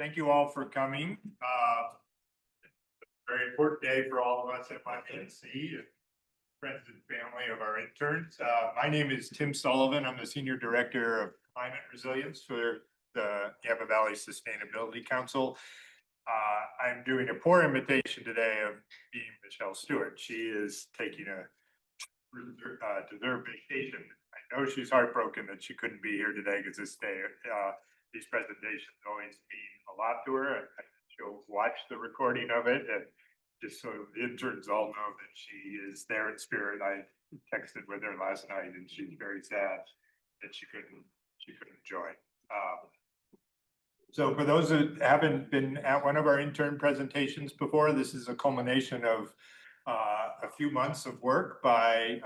Thank you all for coming. Very important day for all of us at YPNC, friends and family of our interns. My name is Tim Sullivan. I'm the Senior Director of Climate Resilience for the Yampa Valley Sustainability Council. I'm doing a poor imitation today of being Michelle Stewart. She is taking a deserved vacation. I know she's heartbroken that she couldn't be here today because this day, these presentations always mean a lot to her. She'll watch the recording of it, and just so the interns all know that she is there in spirit. I texted with her last night, and she's very sad that she couldn't join. So for those that haven't been at one of our intern presentations before, this is a culmination of a few months of work by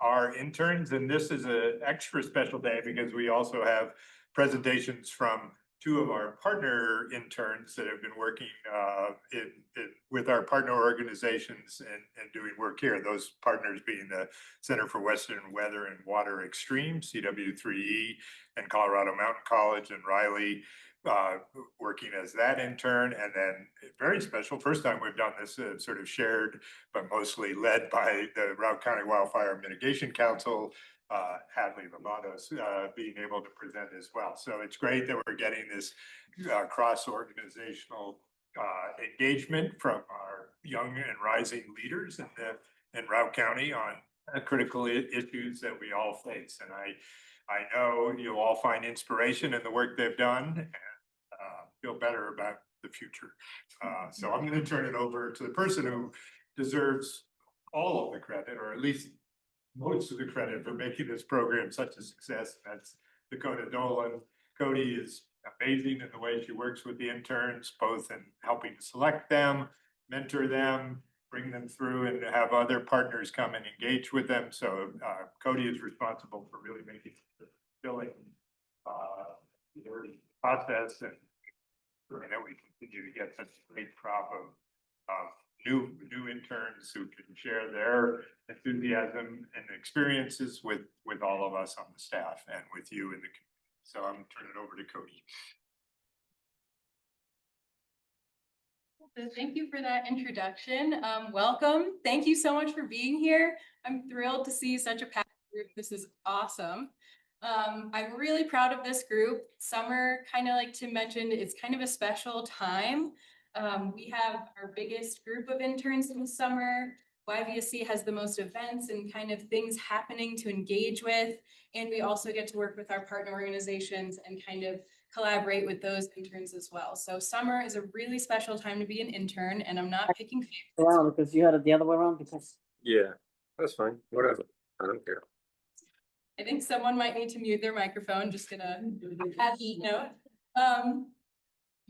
our interns, and this is an extra special day because we also have presentations from two of our partner interns that have been working with our partner organizations and doing work here. Those partners being the Center for Western Weather and Water Extreme, CW3E, and Colorado Mountain College and Riley, working as that intern. And then very special, first time we've done this, sort of shared, but mostly led by the Routt County Wildfire Mitigation Council, Hadley Lavados, being able to present as well. So it's great that we're getting this cross-organizational engagement from our young and rising leaders in Routt County on critical issues that we all face. And I know you'll all find inspiration in the work they've done and feel better about the future. So I'm going to turn it over to the person who deserves all of the credit, or at least most of the credit, for making this program such a success. That's Dakota Dolan. Cody is amazing in the way she works with the interns, both in helping to select them, mentor them, bring them through, and have other partners come and engage with them. So Cody is responsible for really making the filling process, and that we continue to get such a great crop of new interns who can share their enthusiasm and experiences with all of us on the staff and with you in the community. So I'm gonna turn it over to Cody. So thank you for that introduction. Welcome. Thank you so much for being here. I'm thrilled to see such a packed group. This is awesome. I'm really proud of this group. Summer, kind of like Tim mentioned, it's kind of a special time. We have our biggest group of interns in the summer. YVSC has the most events and kind of things happening to engage with. And we also get to work with our partner organizations and kind of collaborate with those interns as well. So summer is a really special time to be an intern, and I'm not picking favorites. Wow, because you had it the other way around. Because yeah, that's fine. Whatever. I don't care. I think someone might need to mute their microphone. Just gonna add a note.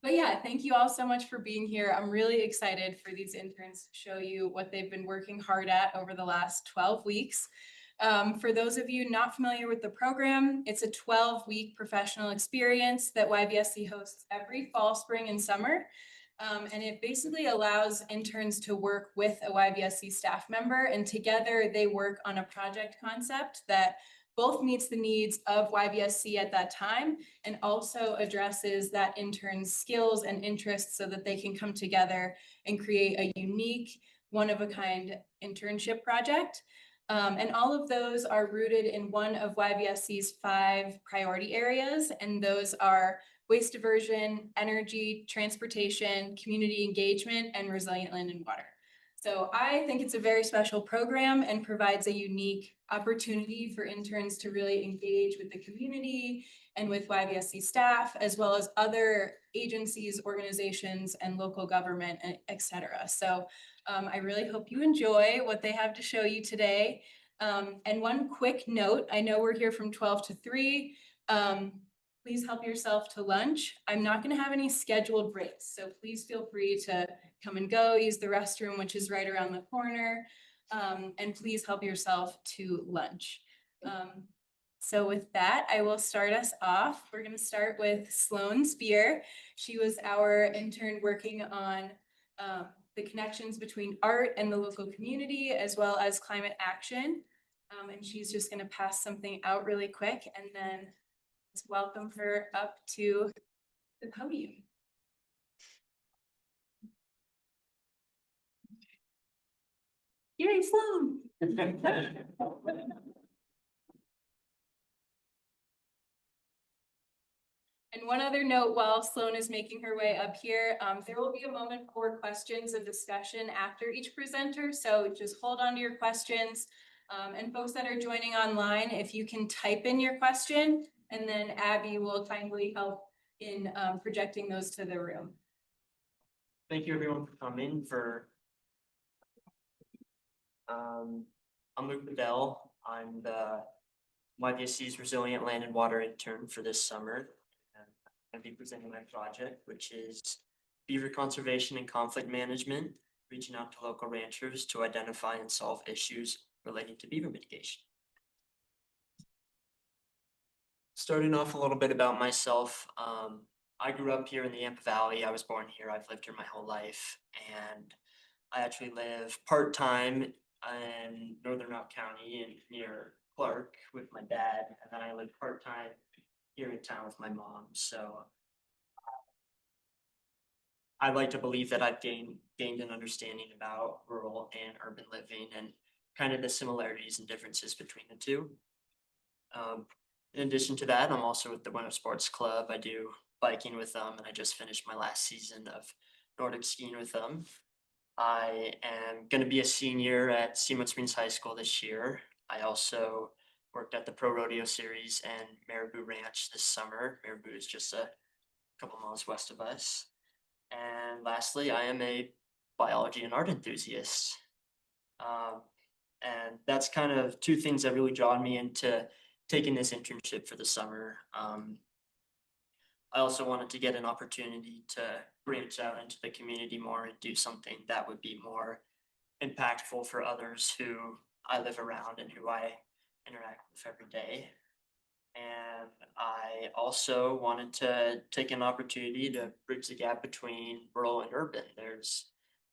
But yeah, thank you all so much for being here. I'm really excited for these interns to show you what they've been working hard at over the last 12 weeks. For those of you not familiar with the program, it's a 12-week professional experience that YVSC hosts every fall, spring, and summer. And it basically allows interns to work with a YVSC staff member, and together they work on a project concept that both meets the needs of YVSC at that time and also addresses that intern's skills and interests so that they can come together and create a unique, one-of-a-kind internship project. And all of those are rooted in one of YVSC's 5 priority areas, and those are waste diversion, energy, transportation, community engagement, and resilient land and water. So I think it's a very special program and provides a unique opportunity for interns to really engage with the community and with YVSC staff, as well as other agencies, organizations, and local government, et cetera. So I really hope you enjoy what they have to show you today. And one quick note, I know we're here from 12 to 3. Please help yourself to lunch. I'm not going to have any scheduled breaks, so please feel free to come and go, use the restroom, which is right around the corner, and please help yourself to lunch. So with that, I will start us off. We're going to start with Sloan Spear. She was our intern working on the connections between art and the local community, as well as climate action. And she's just going to pass something out really quick, and then let's welcome her up to the podium. Yay, Sloan! And one other note, while Sloan is making her way up here, there will be a moment for questions and discussion after each presenter. So just hold on to your questions. And folks that are joining online, if you can type in your question, and then Abby will kindly help in projecting those to the room. Thank you everyone for coming I'm Luke Bedell. I'm the YVSC's Resilient Land and Water Intern for this summer. And I'm going to be presenting my project, which is beaver conservation and conflict management, reaching out to local ranchers to identify and solve issues relating to beaver mitigation. Starting off a little bit about myself, I grew up here in the Yampa Valley. I was born here. I've lived here my whole life, and I actually live part-time in Northern Rock County and near Clark with my dad, and then I live part-time here in town with my mom. So I'd like to believe that I've gained an understanding about rural and urban living and kind of the similarities and differences between the two. In addition to that, I'm also with the Winter Sports Club. I do biking with them, and I just finished my last season of Nordic skiing with them. I am going to be a senior at Seaman Springs High School this year. I also worked at the Pro Rodeo Series and Marabou Ranch this summer. Marabou is just a couple miles west of us. And lastly, I am a biology and art enthusiast. And that's kind of two things that really drawn me into taking this internship for the summer. I also wanted to get an opportunity to branch out into the community more and do something that would be more impactful for others who I live around and who I interact with every day. And I also wanted to take an opportunity to bridge the gap between rural and urban. There's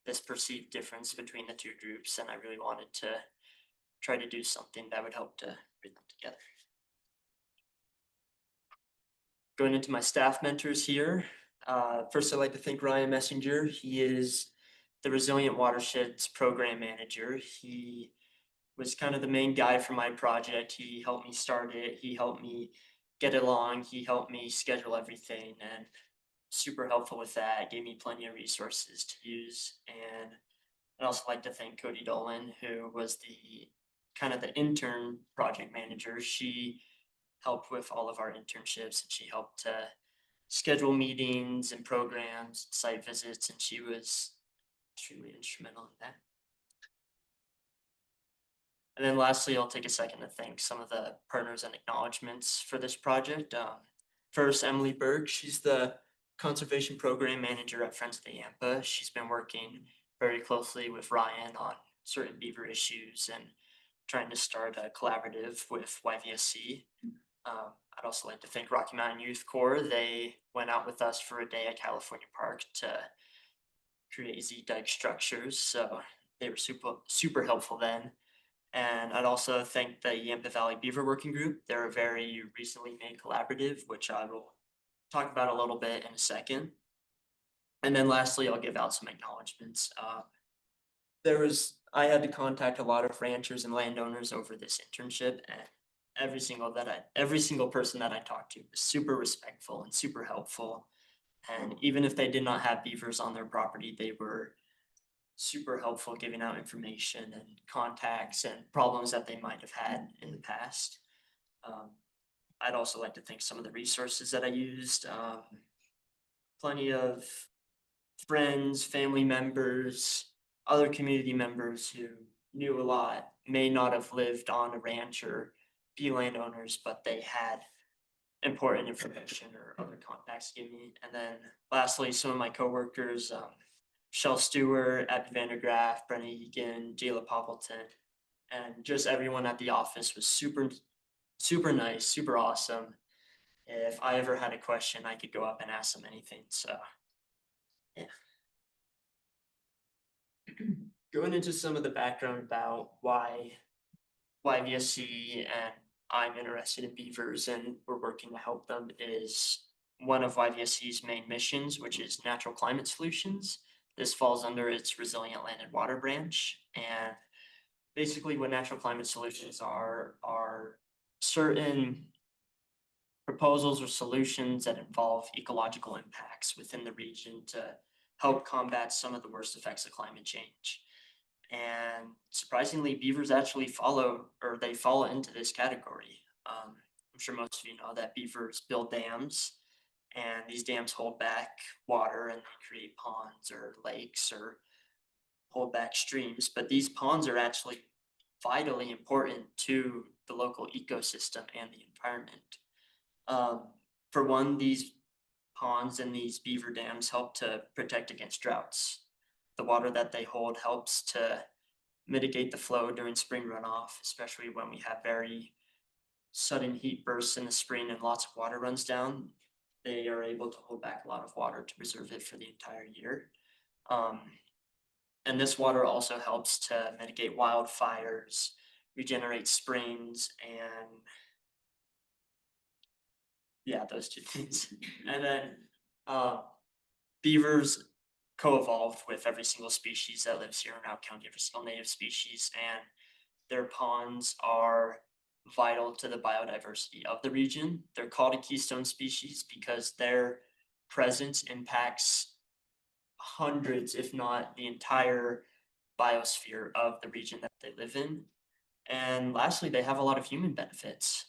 this perceived difference between the two groups, and I really wanted to try to do something that would help to bring them together. Going into my staff mentors here, first I'd like to thank Ryan Messenger. He is the Resilient Watersheds Program Manager. He was kind of the main guy for my project. He helped me start it. He helped me get it along. He helped me schedule everything and super helpful with that. Gave me plenty of resources to use. And I'd also like to thank Cody Dolan, who was the kind of the intern project manager. She helped with all of our internships, and she helped to schedule meetings and programs, site visits, and she was extremely instrumental in that. And then lastly, I'll take a second to thank some of the partners and acknowledgements for this project. First, Emily Berg, she's the Conservation Program Manager at Friends of the Yampa. She's been working very closely with Ryan on certain beaver issues and trying to start a collaborative with YVSC. I'd also like to thank Rocky Mountain Youth Corps. They went out with us for a day at California Park to create Z-dike structures, so they were super helpful then. And I'd also thank the Yampa Valley Beaver Working Group. They're a very recently made collaborative, which I will talk about a little bit in a second. And then lastly, I'll give out some acknowledgements. I had to contact a lot of ranchers and landowners over this internship, and every single person that I talked to was super respectful and super helpful. And even if they did not have beavers on their property, they were super helpful giving out information and contacts and problems that they might have had in the past. I'd also like to thank some of the resources that I used. Plenty of friends, family members, other community members who knew a lot, may not have lived on a ranch or be landowners, but they had important information or other contacts to give me. And then lastly, some of my coworkers, Shel Stewart, Abby Vandergraaf, Brenna Egan, Jayla Poppleton, and just everyone at the office was super nice, super awesome. If I ever had a question, I could go up and ask them anything. So, yeah. Going into some of the background about why YVSC and I'm interested in beavers and we're working to help them is one of YVSC's main missions, which is natural climate solutions. This falls under its Resilient Land and Water branch, and basically what natural climate solutions are certain proposals or solutions that involve ecological impacts within the region to help combat some of the worst effects of climate change. And surprisingly, beavers actually they fall into this category. I'm sure most of you know that beavers build dams, and these dams hold back water and they create ponds or lakes or hold back streams. But these ponds are actually vitally important to the local ecosystem and the environment. For one, these ponds and these beaver dams help to protect against droughts. The water that they hold helps to mitigate the flow during spring runoff, especially when we have very sudden heat bursts in the spring and lots of water runs down. They are able to hold back a lot of water to preserve it for the entire year. And this water also helps to mitigate wildfires, regenerate springs, and yeah, those two things. And then beavers co-evolve with every single species that lives here in Out County, every single native species, and their ponds are vital to the biodiversity of the region. They're called a keystone species because their presence impacts hundreds, if not the entire biosphere of the region that they live in. And lastly, they have a lot of human benefits.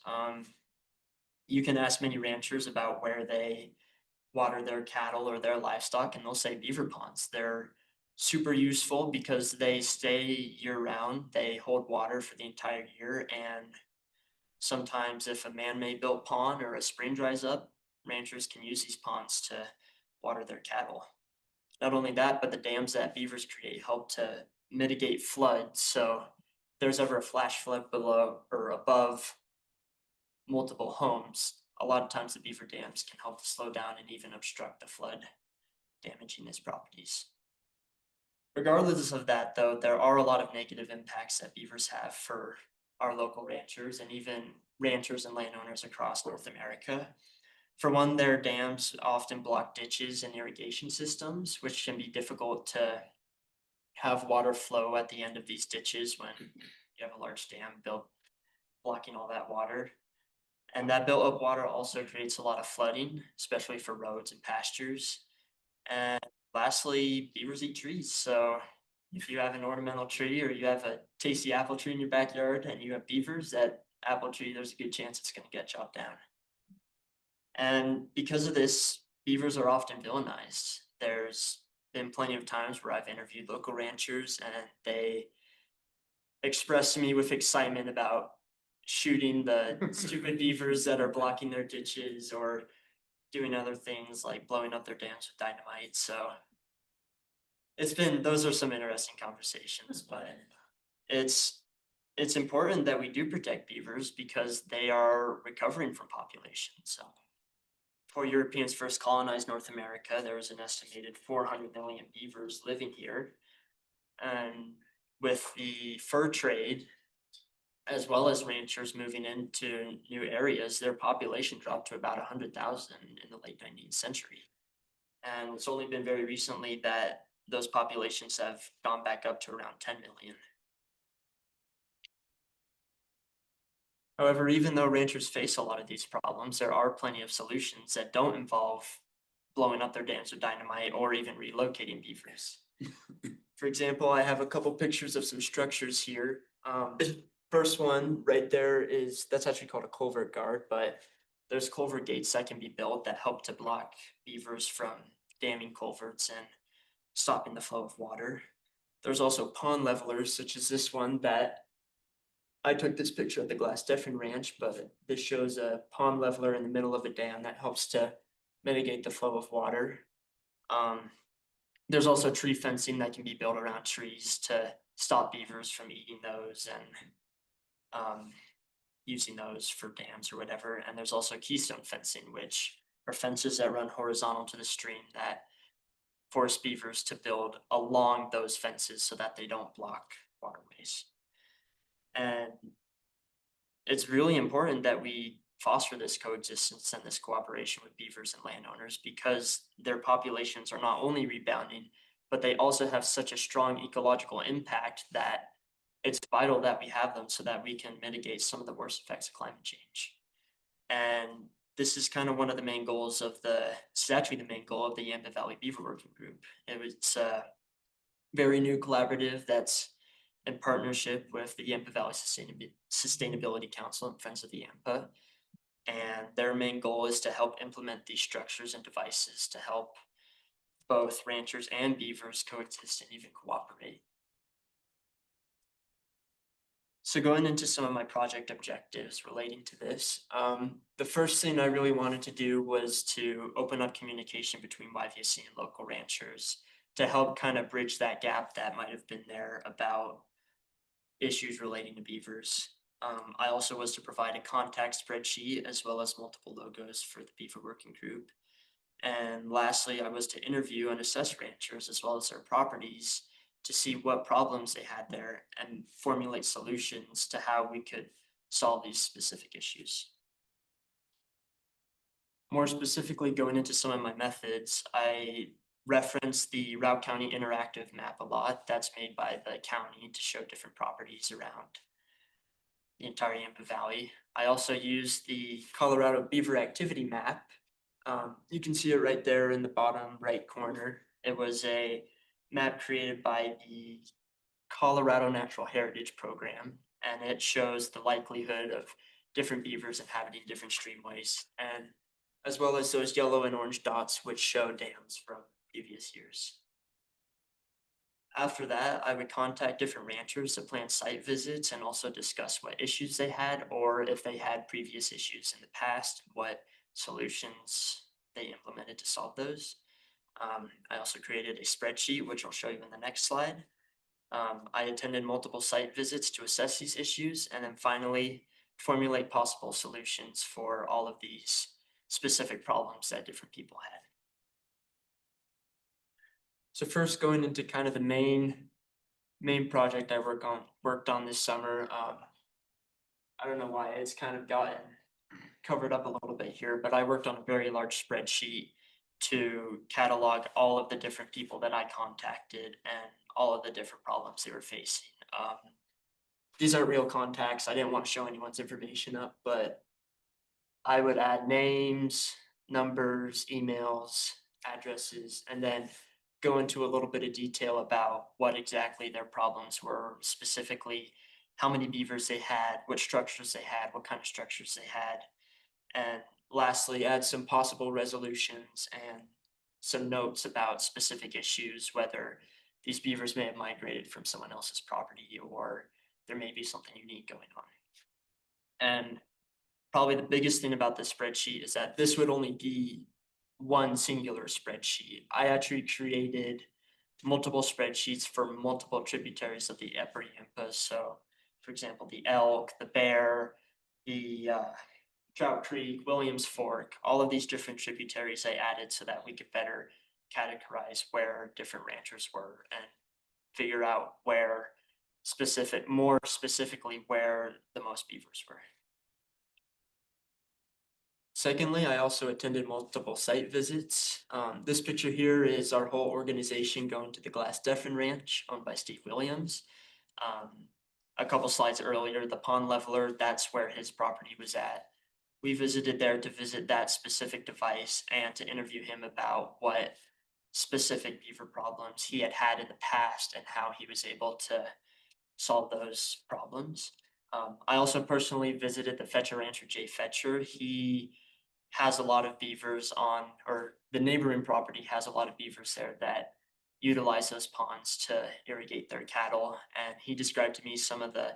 You can ask many ranchers about where they water their cattle or their livestock, and they'll say beaver ponds. They're super useful because they stay year round. They hold water for the entire year. And sometimes if a man-made built pond or a spring dries up, ranchers can use these ponds to water their cattle. Not only that, but the dams that beavers create help to mitigate floods. So if there's ever a flash flood below or above multiple homes, a lot of times the beaver dams can help to slow down and even obstruct the flood, damaging its properties. Regardless of that, though, there are a lot of negative impacts that beavers have for our local ranchers and even ranchers and landowners across North America. For one, their dams often block ditches and irrigation systems, which can be difficult to have water flow at the end of these ditches when you have a large dam built blocking all that water. And that built up water also creates a lot of flooding, especially for roads and pastures. And lastly, beavers eat trees. So if you have an ornamental tree or you have a tasty apple tree in your backyard and you have beavers, that apple tree, there's a good chance it's going to get chopped down. And because of this, beavers are often villainized. There's been plenty of times where I've interviewed local ranchers and they express to me with excitement about shooting the stupid beavers that are blocking their ditches or doing other things like blowing up their dams with dynamite. So those are some interesting conversations, but it's important that we do protect beavers because they are recovering from population. So before Europeans first colonized North America, there was an estimated 400 million beavers living here. And with the fur trade, as well as ranchers moving into new areas, their population dropped to about 100,000 in the late 19th century. And it's only been very recently that those populations have gone back up to around 10 million. However, even though ranchers face a lot of these problems, there are plenty of solutions that don't involve blowing up their dams with dynamite or even relocating beavers. For example, I have a couple pictures of some structures here. First one right there that's actually called a culvert guard, but there's culvert gates that can be built that help to block beavers from damming culverts and stopping the flow of water. There's also pond levelers, such as this one that I took this picture at the Glass Deafin Ranch, but this shows a pond leveler in the middle of a dam that helps to mitigate the flow of water. There's also tree fencing that can be built around trees to stop beavers from eating those and using those for dams or whatever. And there's also keystone fencing, which are fences that run horizontal to the stream that force beavers to build along those fences so that they don't block waterways. And it's really important that we foster this coexistence and this cooperation with beavers and landowners because their populations are not only rebounding, but they also have such a strong ecological impact that it's vital that we have them so that we can mitigate some of the worst effects of climate change. And this is kind of one of the main goals of this is actually the main goal of the Yampa Valley Beaver Working Group. It's a very new collaborative that's in partnership with the Yampa Valley Sustainability Council and Friends of the Yampa. And their main goal is to help implement these structures and devices to help both ranchers and beavers coexist and even cooperate. So going into some of my project objectives relating to this, the first thing I really wanted to do was to open up communication between YVSC and local ranchers to help kind of bridge that gap that might have been there about issues relating to beavers. I also was to provide a contact spreadsheet as well as multiple logos for the beaver working group. And lastly, I was to interview and assess ranchers as well as their properties to see what problems they had there and formulate solutions to how we could solve these specific issues. More specifically, going into some of my methods, I reference the Route County interactive map a lot that's made by the county to show different properties around the entire Yampa Valley. I also use the Colorado Beaver Activity Map. You can see it right there in the bottom right corner. It was a map created by the Colorado Natural Heritage Program, and it shows the likelihood of different beavers inhabiting different streamways, and as well as those yellow and orange dots which show dams from previous years. After that, I would contact different ranchers to plan site visits and also discuss what issues they had, or if they had previous issues in the past, what solutions they implemented to solve those. I also created a spreadsheet, which I'll show you in the next slide. I attended multiple site visits to assess these issues, and then finally formulate possible solutions for all of these specific problems that different people had. So first, going into kind of the main project I worked on this summer. I don't know why it's kind of gotten covered up a little bit here, but I worked on a very large spreadsheet to catalog all of the different people that I contacted and all of the different problems they were facing. These aren't real contacts. I didn't want to show anyone's information up, but I would add names, numbers, emails, addresses, and then go into a little bit of detail about what exactly their problems were, specifically how many beavers they had, what structures they had, what kind of structures they had, and lastly, add some possible resolutions and some notes about specific issues, whether these beavers may have migrated from someone else's property or there may be something unique going on. And probably the biggest thing about this spreadsheet is that this would only be one singular spreadsheet. I actually created multiple spreadsheets for multiple tributaries of the upper Yampa. So for example, the elk, the bear, the Trout Creek, Williams Fork, all of these different tributaries I added so that we could better categorize where different ranchers were and figure out where more specifically where the most beavers were. Secondly, I also attended multiple site visits. This picture here is our whole organization going to the Glass Defen Ranch owned by Steve Williams. A couple slides earlier, the pond leveler, that's where his property was at. We visited there to visit that specific device and to interview him about what specific beaver problems he had had in the past and how he was able to solve those problems. I also personally visited the Fetcher rancher, Jay Fetcher. He has a lot of beavers on, or the neighboring property has a lot of beavers there that utilize those ponds to irrigate their cattle. And he described to me some of the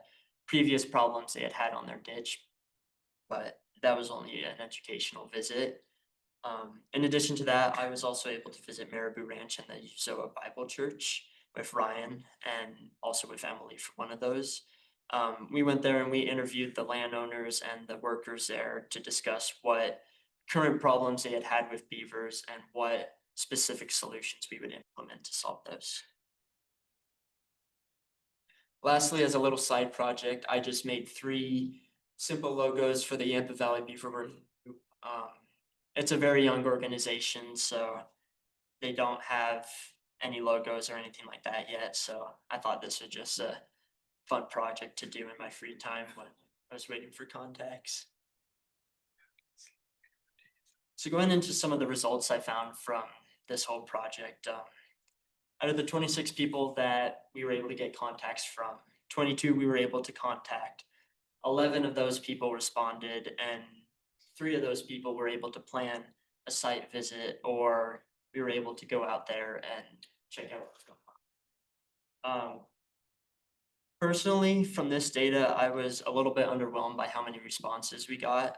previous problems they had had on their ditch, but that was only an educational visit. In addition to that, I was also able to visit Marabou Ranch and the Uzoa Bible Church with Ryan and also with Emily for one of those. We went there and we interviewed the landowners and the workers there to discuss what current problems they had had with beavers and what specific solutions we would implement to solve those. Lastly, as a little side project, I just made 3 simple logos for the Yampa Valley Beaver Working Group. It's a very young organization, so they don't have any logos or anything like that yet. So I thought this was just a fun project to do in my free time when I was waiting for contacts. So going into some of the results I found from this whole project, out of the 26 people that we were able to get contacts from, 22 we were able to contact. 11 of those people responded, and 3 of those people were able to plan a site visit, or we were able to go out there and check out what's going on. Personally, from this data, I was a little bit underwhelmed by how many responses we got.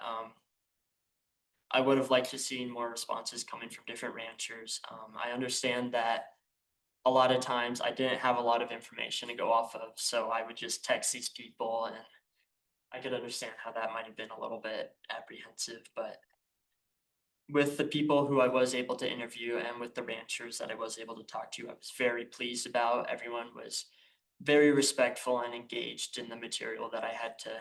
I would have liked to see more responses coming from different ranchers. I understand that a lot of times I didn't have a lot of information to go off of, so I would just text these people, and I could understand how that might have been a little bit apprehensive, but with the people who I was able to interview and with the ranchers that I was able to talk to, I was very pleased about. Everyone was very respectful and engaged in the material that I had to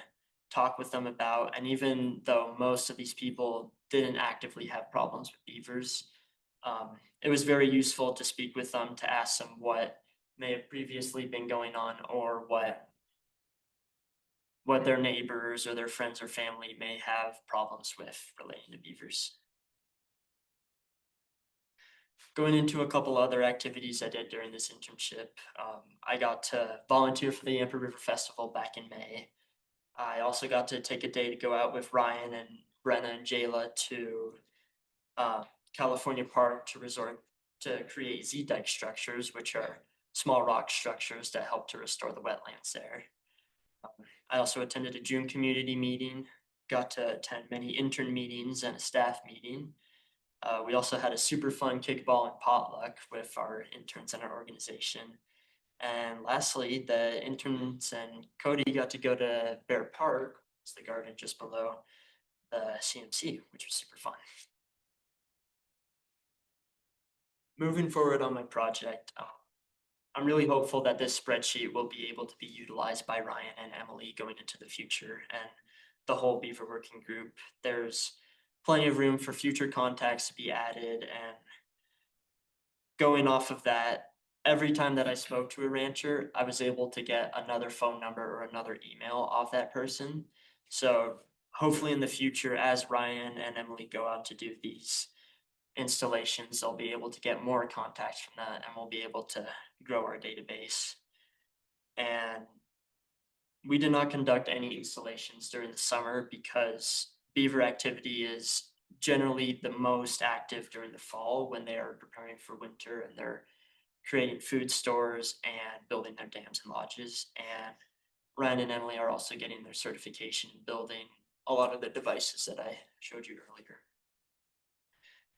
talk with them about. And even though most of these people didn't actively have problems with beavers, it was very useful to speak with them, to ask them what may have previously been going on, or what their neighbors or their friends or family may have problems with relating to beavers. Going into a couple other activities I did during this internship, I got to volunteer for the Yampa River Festival back in May. I also got to take a day to go out with Ryan and Brenna and Jayla to California Park to resort to create Z-dike structures, which are small rock structures that help to restore the wetlands there. I also attended a June community meeting, got to attend many intern meetings and a staff meeting. We also had a super fun kickball and potluck with our interns in our organization. And lastly, the interns and Cody got to go to Bear Park, it's the garden just below the CMC, which was super fun. Moving forward on my project, I'm really hopeful that this spreadsheet will be able to be utilized by Ryan and Emily going into the future and the whole Beaver working group. There's plenty of room for future contacts to be added, and going off of that, every time that I spoke to a rancher, I was able to get another phone number or another email off that person. So hopefully in the future, as Ryan and Emily go out to do these installations, they'll be able to get more contacts from that, and we'll be able to grow our database. And we did not conduct any installations during the summer because beaver activity is generally the most active during the fall, when they are preparing for winter and they're creating food stores and building their dams and lodges. And Ryan and Emily are also getting their certification in building a lot of the devices that I showed you earlier.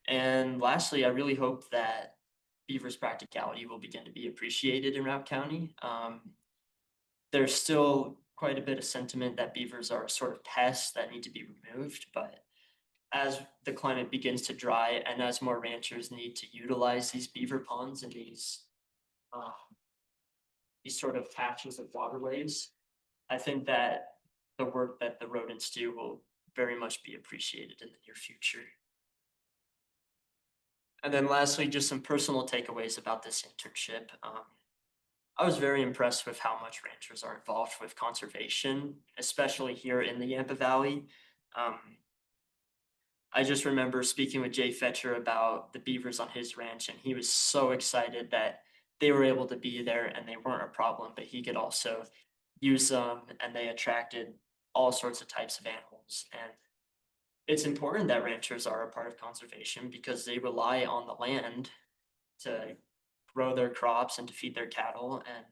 And lastly, I really hope that beaver's practicality will begin to be appreciated in Route County. There's still quite a bit of sentiment that beavers are a sort of pests that need to be removed, but as the climate begins to dry and as more ranchers need to utilize these beaver ponds and these sort of patches of waterways, I think that the work that the rodents do will very much be appreciated in the near future. And then lastly, just some personal takeaways about this internship. I was very impressed with how much ranchers are involved with conservation, especially here in the Yampa Valley. I just remember speaking with Jay Fetcher about the beavers on his ranch, and he was so excited that they were able to be there and they weren't a problem, but he could also use them, and they attracted all sorts of types of animals. And it's important that ranchers are a part of conservation because they rely on the land to grow their crops and to feed their cattle. And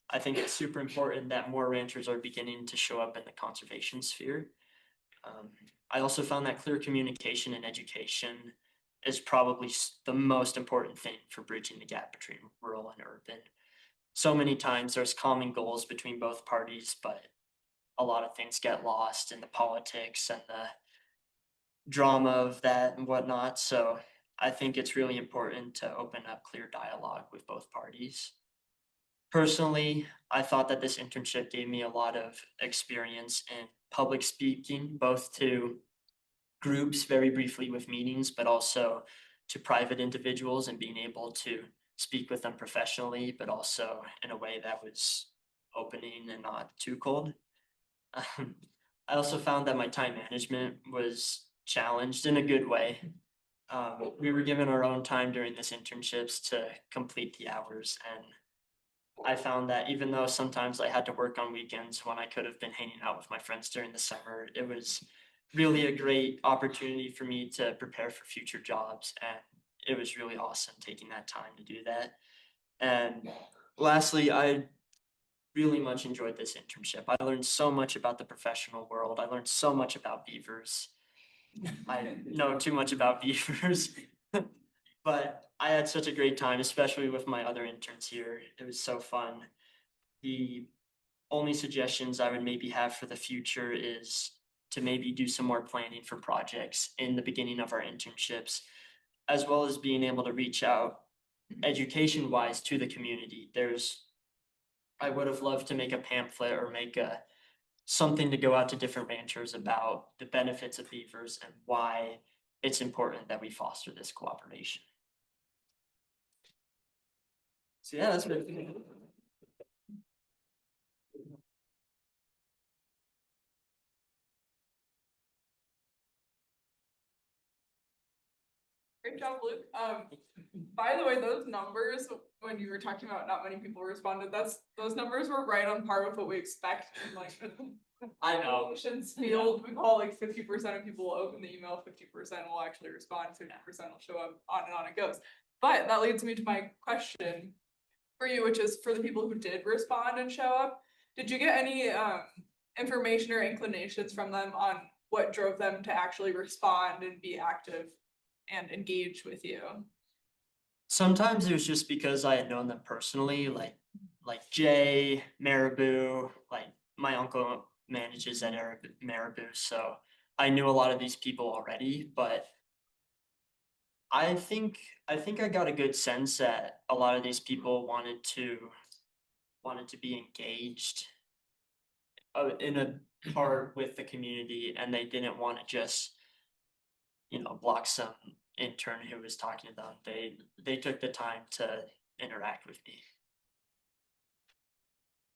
I think it's super important that more ranchers are beginning to show up in the conservation sphere. I also found that clear communication and education is probably the most important thing for bridging the gap between rural and urban. So many times there's common goals between both parties, but a lot of things get lost in the politics and the drama of that and whatnot. So I think it's really important to open up clear dialogue with both parties. Personally, I thought that this internship gave me a lot of experience in public speaking, both to groups very briefly with meetings, but also to private individuals, and being able to speak with them professionally, but also in a way that was opening and not too cold. I also found that my time management was challenged in a good way. We were given our own time during this internships to complete the hours, and I found that even though sometimes I had to work on weekends when I could have been hanging out with my friends during the summer, it was really a great opportunity for me to prepare for future jobs, and it was really awesome taking that time to do that. And lastly, I really much enjoyed this internship. I learned so much about the professional world. I learned so much about beavers. I know too much about beavers, but I had such a great time, especially with my other interns here. It was so fun. The only suggestions I would maybe have for the future is to maybe do some more planning for projects in the beginning of our internships, as well as being able to reach out education wise to the community. I would have loved to make a pamphlet or make something to go out to different ranchers about the benefits of beavers and why it's important that we foster this cooperation. So yeah, that's what. Great job, Luke. By the way, those numbers, when you were talking about not many people responded, those numbers were right on par with what we expect in like I know. applications field. We call like 50% of people will open the email, 50% will actually respond, 50% will show up, on and on it goes. But that leads me to my question for you, which is for the people who did respond and show up, did you get any information or inclinations from them on what drove them to actually respond and be active and engage with you? Sometimes it was just because I had known them personally, like Jay, Marabou, like my uncle manages at Marabou, so I knew a lot of these people already, but I think I got a good sense that a lot of these people wanted to be engaged in a part with the community, and they didn't want to just block some intern who was talking to them. They took the time to interact with me.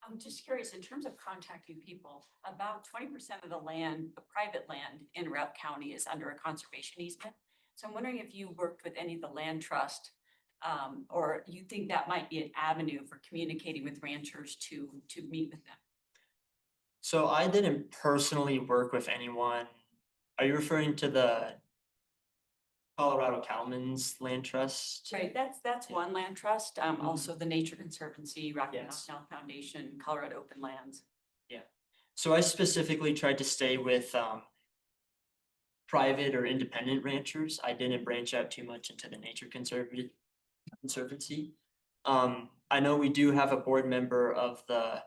I'm just curious, in terms of contacting people, about 20% of the land, the private land in Routt County is under a conservation easement. So I'm wondering if you worked with any of the land trust, or you think that might be an avenue for communicating with ranchers to meet with them. So I didn't personally work with anyone. Are you referring to the Colorado Cattlemen's Land Trust? Right, that's one land trust. Also the Nature Conservancy, Rocky Mountain Yes. Health Foundation, Colorado Open Lands. So I specifically tried to stay with private or independent ranchers. I didn't branch out too much into the Nature Conservancy. I know we do have a board member of the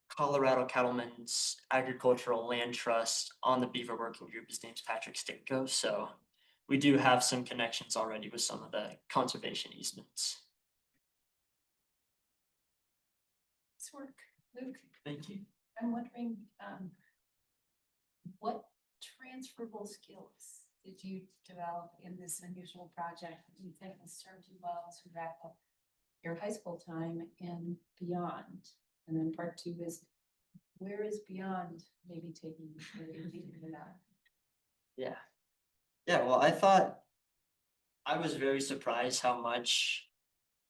Colorado Cattlemen's Agricultural Land Trust on the Beaver Working Group. His name's Patrick Stinko, so we do have some connections already with some of the conservation easements. Nice work, Luke. Thank you. I'm wondering, what transferable skills did you develop in this unusual project that you think has served you well to wrap up your high school time and beyond? And then part two is, where is beyond maybe taking you, where you're leading it out? Yeah. Yeah, well, I thought I was very surprised how much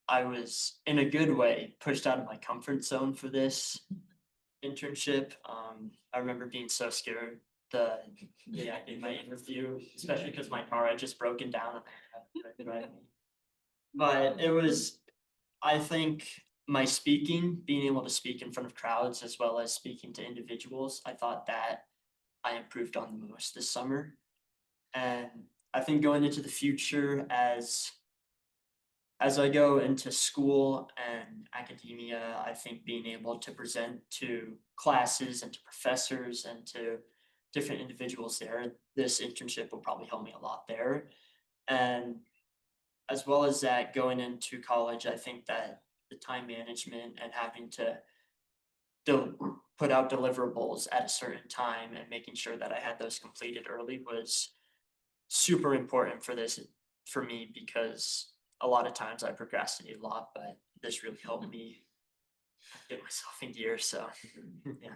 I was, in a good way, pushed out of my comfort zone for this internship. I remember being so scared the day I did my interview, especially because my car had just broken down and I had to drive me. But it was, I think, my speaking, being able to speak in front of crowds as well as speaking to individuals, I thought that I improved on the most this summer. And I think going into the future, as I go into school and academia, I think being able to present to classes and to professors and to different individuals there, this internship will probably help me a lot there. And as well as that, going into college, I think that the time management and having to put out deliverables at a certain time and making sure that I had those completed early was super important for me, because a lot of times I procrastinate a lot, but this really helped me get myself in gear, so, yeah.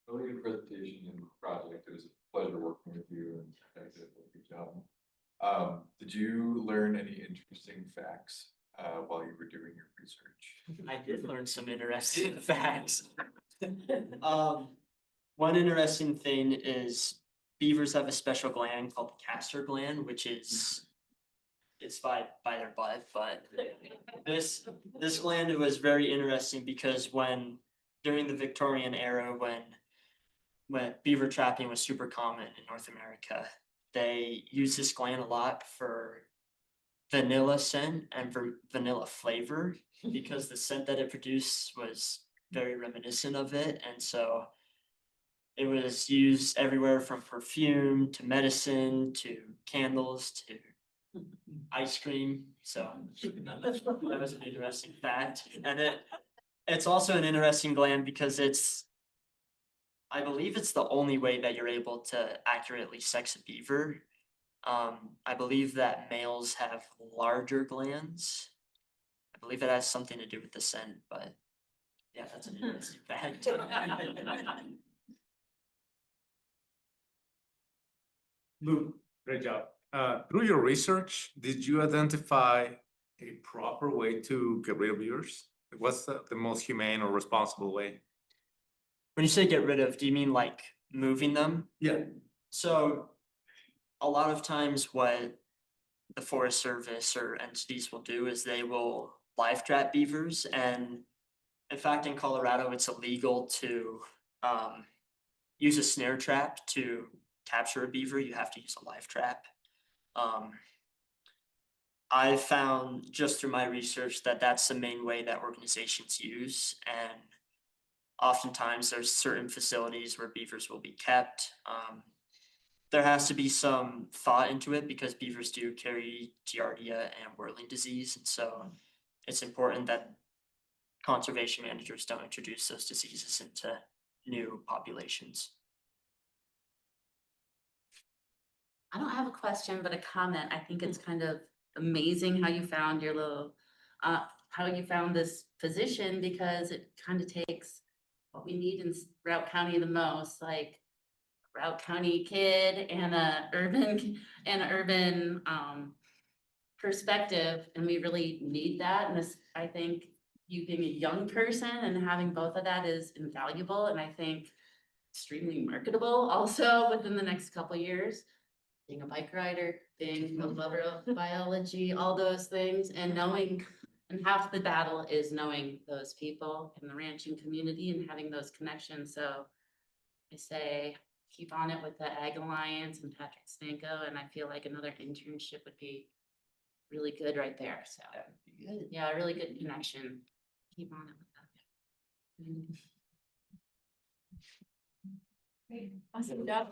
Really good presentation and project. It was a pleasure working with you and you guys did a good job. Did you learn any interesting facts while you were doing your research? I did learn some interesting facts. One interesting thing is beavers have a special gland called the castor gland, which is it's by their butt, but this gland was very interesting because during the Victorian era when beaver trapping was super common in North America, they used this gland a lot for vanilla scent and for vanilla flavor because the scent that it produced was very reminiscent of it, and so it was used everywhere from perfume to medicine to candles to ice cream. So that was an interesting fact. And it's also an interesting gland because I believe it's the only way that you're able to accurately sex a beaver. I believe that males have larger glands. I believe it has something to do with the scent, but yeah, that's an interesting fact. Luke, great job. Through your research, did you identify a proper way to get rid of beavers? What's the most humane or responsible way? When you say get rid of, do you mean like moving them? Yeah. So a lot of times what the Forest Service or entities will do is they will live trap beavers, and in fact in Colorado it's illegal to use a snare trap to capture a beaver. You have to use a live trap. I found just through my research that that's the main way that organizations use, and oftentimes there's certain facilities where beavers will be kept. There has to be some thought into it because beavers do carry Giardia and whirling disease, and so it's important that conservation managers don't introduce those diseases into new populations. I don't have a question, but a comment. I think it's kind of amazing how you found your how you found this position, because it kind of takes what we need in Routt County the most, like Routt County kid and a urban perspective, and we really need that. And this, I think, you being a young person and having both of that is invaluable, and I think extremely marketable also within the next couple years. Being a bike rider, being a lover of biology, all those things, and knowing, and half the battle is knowing those people in the ranching community and having those connections. So I say, keep on it with the Ag Alliance and Patrick Stanko, and I feel like another internship would be really good right there. So yeah, a really good connection. Keep on it with that. Awesome job.